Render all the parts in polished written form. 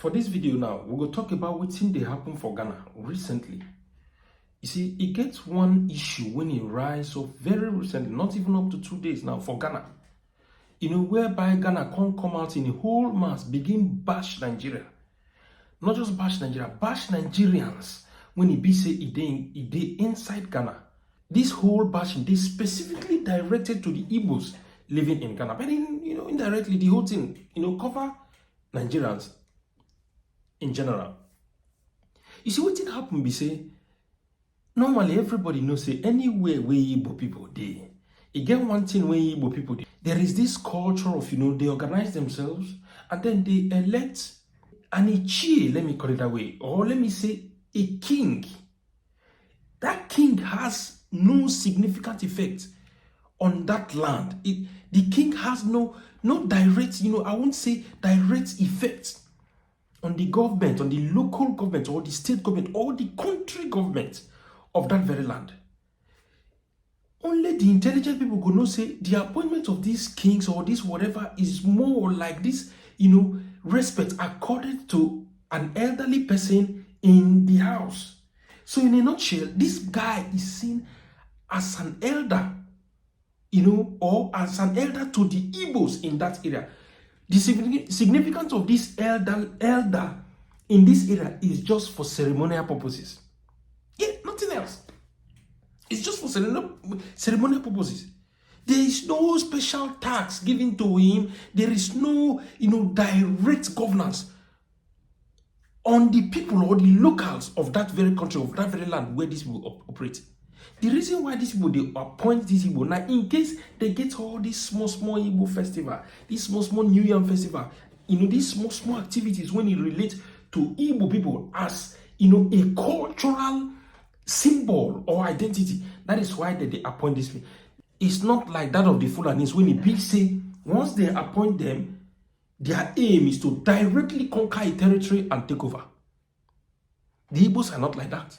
For this video now, we will talk about what thing they happened for Ghana recently. You see, it gets one issue when it rise up very recently, not even up to 2 days now for Ghana. Whereby Ghana can't come out in a whole mass, begin bash Nigeria. Not just bash Nigeria, bash Nigerians when it be say it dey inside Ghana. This whole bashing, they specifically directed to the Igbos living in Ghana. But indirectly, the whole thing, cover Nigerians in general. You see, what did happen be say, normally everybody knows say anywhere where Igbo people dey, you get one thing where Igbo people dey. There is this culture of, they organize themselves and then they elect an Ichie, let me call it that way, or let me say a king. That king has no significant effect on that land. The king has no direct, I won't say direct effect on the government, on the local government, or the state government, or the country government of that very land. Only the intelligent people could know say the appointment of these kings or this whatever is more like this, respect accorded to an elderly person in the house. So in a nutshell, this guy is seen as an elder, or as an elder to the Igbos in that area. The significance of this elder in this area is just for ceremonial purposes. Yeah, nothing else. It's just for ceremonial purposes. There is no special tax given to him. There is no, direct governance on the people or the locals of that very country, of that very land where these people operate. The reason why these people, they appoint these Igbo, now in case they get all these small Igbo festival, this small New Year festival, these small activities when it relates to Igbo people as, a cultural symbol or identity. That is why they appoint these people. It's not like that of the Fulanis when it be say, once they appoint them, their aim is to directly conquer a territory and take over. The Igbos are not like that.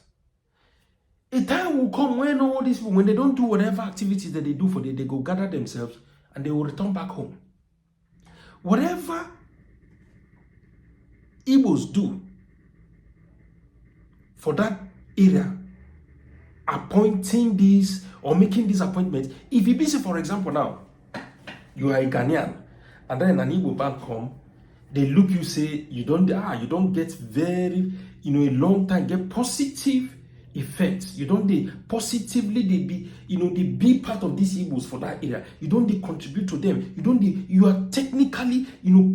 A time will come when all these people, when they don't do whatever activities that they do for them, they go gather themselves and they will return back home. Whatever Igbos do for that area, appointing these or making these appointments, if you be say, for example, now you are a Ghanaian and then an Igbo bank come, they look you say you don't get very a long time get positive effects. You don't positively they be part of these Igbos for that area. You don't contribute to them. You are technically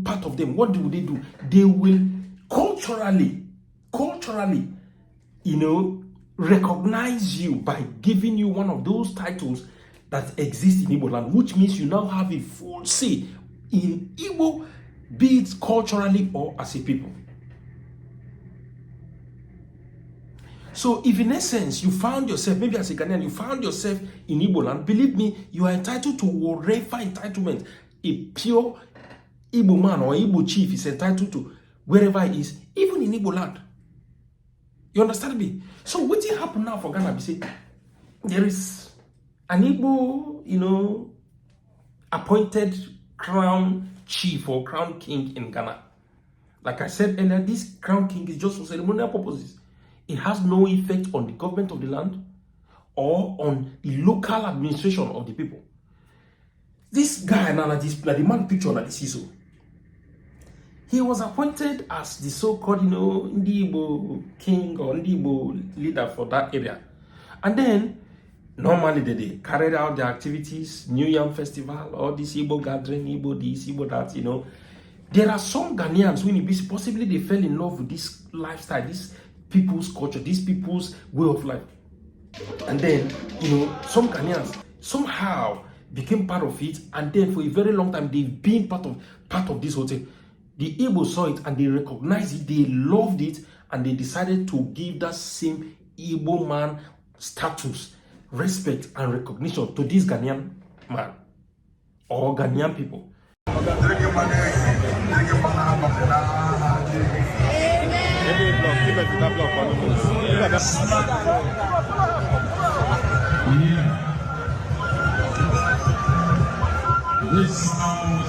part of them. What do? They will culturally recognize you by giving you one of those titles that exist in Igbo land, which means you now have a full say in Igbo, be it culturally or as a people. So if in essence you found yourself, maybe as a Ghanaian, you found yourself in Igbo land, believe me, you are entitled to whatever entitlement a pure Igbo man or Igbo chief is entitled to wherever he is, even in Igbo land. You understand me? So what will happen now for Ghana? We say there is an Igbo, appointed crown chief or crown king in Ghana. Like I said earlier, this crown king is just for ceremonial purposes. It has no effect on the government of the land or on the local administration of the people. This guy, the man picture on the CISO, he was appointed as the so-called, Igbo king or Igbo leader for that area. And then, normally they carried out their activities, New Yam Festival, all this Igbo gathering, Igbo this, Igbo that, There are some Ghanaians, when possibly they fell in love with this lifestyle, this people's culture, these people's way of life. And then, some Ghanaians somehow became part of it, and then for a very long time, they've been part of this whole thing. The Igbo saw it and they recognized it, they loved it, and they decided to give that same Igbo man status, respect, and recognition to this Ghanaian man or Ghanaian people. This is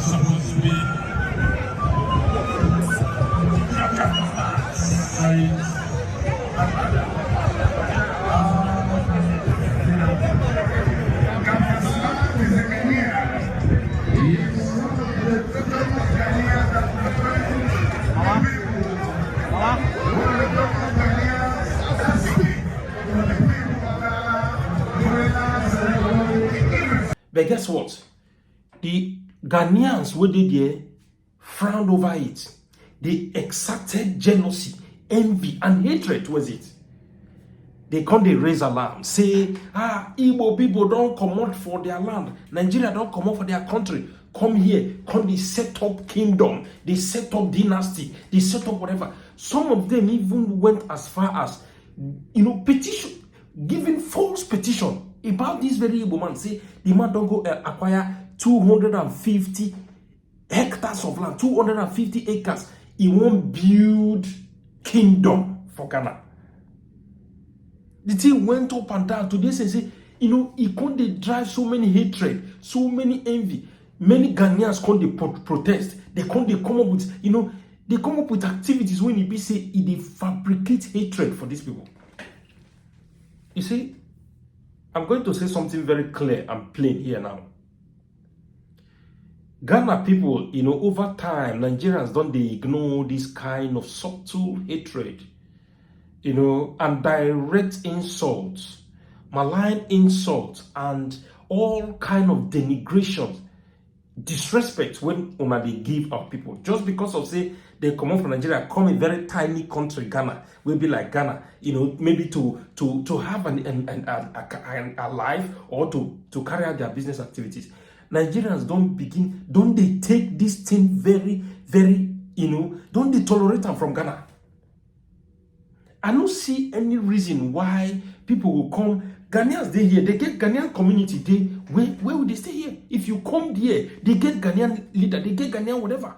supposed to be guess what? The Ghanaians were there frowned over it. They exacted jealousy, envy, and hatred towards it. They come, they raise alarm, say, Igbo people don't come out for their land. Nigeria don't come out for their country. Come here, come, they set up kingdom, they set up dynasty, they set up whatever. Some of them even went as far as, petition, giving false petition about this very Igbo man. Say, the man don't go acquire 250 hectares of land, 250 acres. He won't build kingdom for Ghana. The thing went up and down. Today, say, he can't drive so many hatred, so many envy. Many Ghanaians can't protest. They come up with, they come up with activities when it be say they fabricate hatred for these people. You see, I'm going to say something very clear and plain here now. Ghana people, over time, Nigerians don't they ignore this kind of subtle hatred, and direct insults, malign insults, and all kind of denigrations, disrespect when they give our people. Just because of say they come out from Nigeria, come a very tiny country, Ghana, will be like Ghana, maybe to have a life or to carry out their business activities. Nigerians don't they take this thing very, very, don't they tolerate them from Ghana? I don't see any reason why people will come. Ghanaians, they here, they get Ghanaian community, where would they stay here? If you come there, they get Ghanaian leader, they get Ghanaian whatever.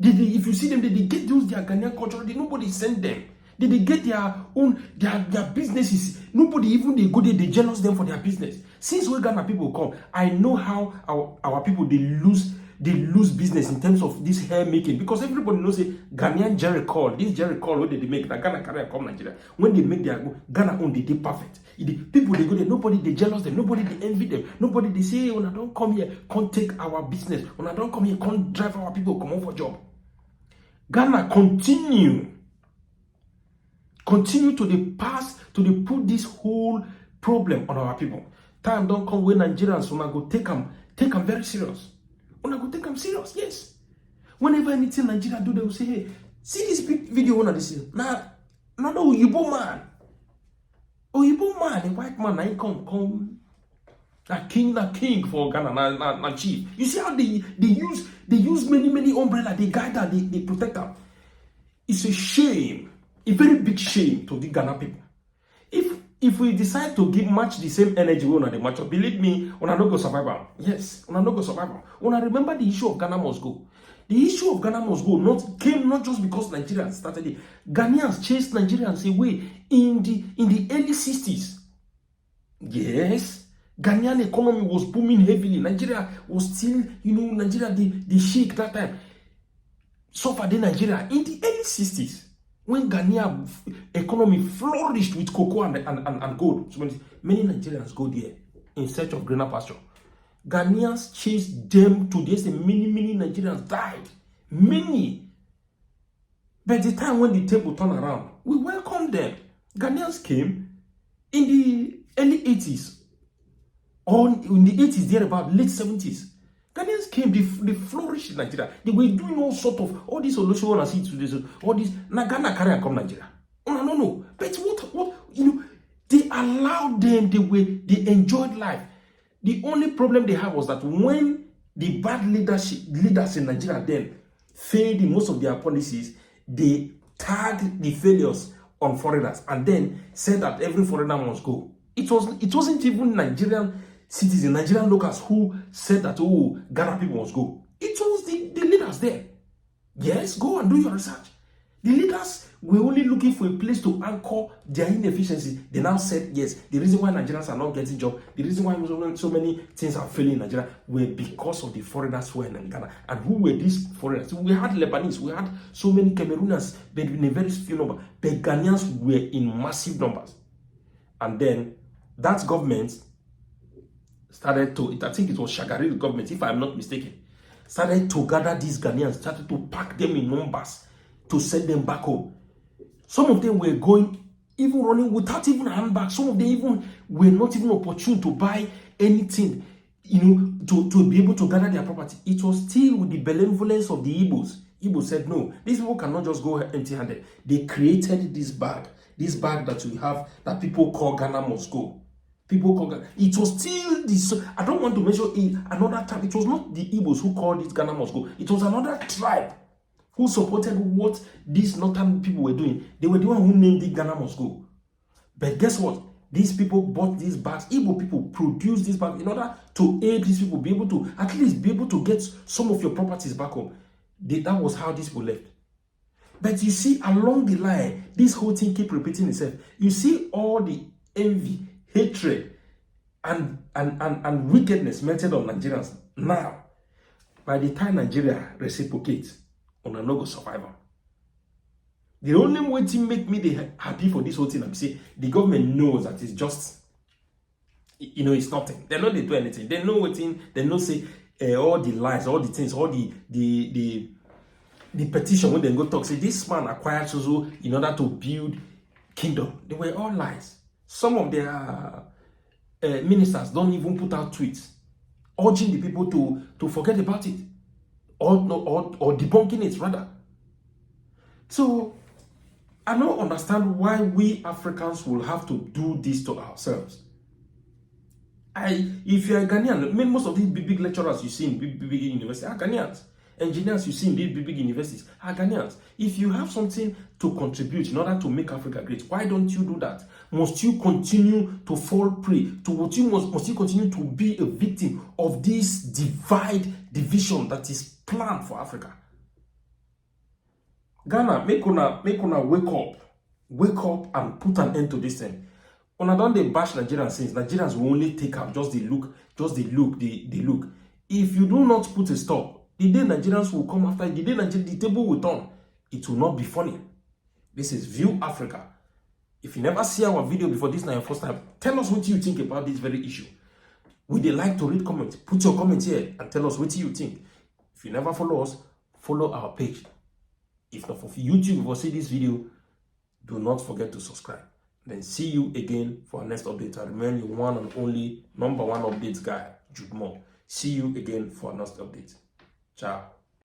If you see them, they get those their Ghanaian culture, nobody send them. They get their own, their businesses. Nobody even they go there, they jealous them for their business. Since we Ghana people come, I know how our people they lose business in terms of this hair making, because everybody knows say Ghanaian Jerry call, this Jerry call what they make, that Ghana carry come Nigeria. When they make their Ghana own, they perfect. People they go there, nobody they jealous them, nobody they envy them, nobody they say, hey, when I don't come here, can't take our business, when I don't come here, can't drive our people come on for job. Ghana continue to the past, to the put this whole problem on our people. Time don't come when Nigerians when I go take them very serious. When I go take them serious, yes. Whenever anything Nigeria do, they will say, hey, see this video one of this. Now, no, Igbo man, a white man, I come. A king for Ghana, na chief. You see how they use many umbrella, they guide them, they protect them. It's a shame, a very big shame to the Ghana people. If we decide to match the same energy we on the match, believe me, we are not go survive. Yes, we are not go survive. We remember the issue of Ghana must go. The issue of Ghana must go came not just because Nigerians started it. Ghanaians chased Nigerians away in the early 60s. Yes. Ghanaian economy was booming heavily. Nigeria was still, Nigeria, the sheik that time. Suffered in Nigeria in the early 60s. When Ghanaian economy flourished with cocoa and gold. So many Nigerians go there in search of greener pasture. Ghanaians chased them to this, and many Nigerians died. Many. By the time when the table turned around, we welcomed them. Ghanaians came in the early 80s. Or in the 80s, there about late 70s. Ghanaians came, they flourished in Nigeria. They were doing all sort of, all these solutions I see today, all this, Ghana carry and come Nigeria. Oh, no. But what, they allowed them, they enjoyed life. The only problem they had was that when the bad leaders in Nigeria then failed in most of their policies, they tagged the failures on foreigners and then said that every foreigner must go. It wasn't even Nigerian citizens, Nigerian locals who said that, oh, Ghana people must go. It was the leaders there. Yes, go and do your research. The leaders were only looking for a place to anchor their inefficiency. They now said, yes, the reason why Nigerians are not getting jobs, the reason why so many things are failing in Nigeria were because of the foreigners who were in Ghana. And who were these foreigners? We had Lebanese, we had so many Cameroonians, but in a very few number. But Ghanaians were in massive numbers. And then that government started to, I think it was Shagari's government, if I'm not mistaken, started to gather these Ghanaians, started to pack them in numbers to send them back home. Some of them were going, even running without even a handbag. Some of them even were not even opportune to buy anything. to be able to gather their property. It was still with the benevolence of the Igbos. Igbos said, no, these people cannot just go empty-handed. They created this bag that we have that people call Ghana must go. People call Ghana. It was still this. I don't want to mention another time. It was not the Igbos who called it Ghana must go. It was another tribe who supported what these northern people were doing. They were the one who named it Ghana must go. But guess what? These people bought these bags. Igbo people produced these bags in order to aid these people be able to at least be able to get some of your properties back home. That was how these people left. But you see, along the line, this whole thing keep repeating itself. You see all the envy, hatred, and wickedness meted on Nigerians. Now, by the time Nigeria reciprocates, on a no survivor. The only way to make me happy for this whole thing, I say the government knows that it's just, it's nothing. They know they do anything. They know what they know say all the lies, all the things, all the petition when they go talk. Say this man acquired Suzu in order to build kingdom. They were all lies. Some of their ministers don't even put out tweets urging the people to forget about it or debunking it rather. So I don't understand why we Africans will have to do this to ourselves. If you're a Ghanaian, most of these big lecturers you see in big universities are Ghanaians. Engineers you see in these big universities are Ghanaians. If you have something to contribute in order to make Africa great, why don't you do that? Must you continue to fall prey to what you must you continue to be a victim of this division that is planned for Africa? Ghana, make una wake up and put an end to this thing. Una don't they bash Nigerians since Nigerians will only take up just the look. If you do not put a stop, the day Nigerians will come after, the day the table will turn, it will not be funny. This is View Africa. If you never see our video before, this is not your first time, tell us what you think about this very issue. Would they like to read comments? Put your comments here and tell us what you think. If you never follow us, follow our page. If not for YouTube, if you see this video, do not forget to subscribe. Then see you again for our next update. I remain your one and only #1 updates guy, Jude Moore. See you again for our next update. Ciao.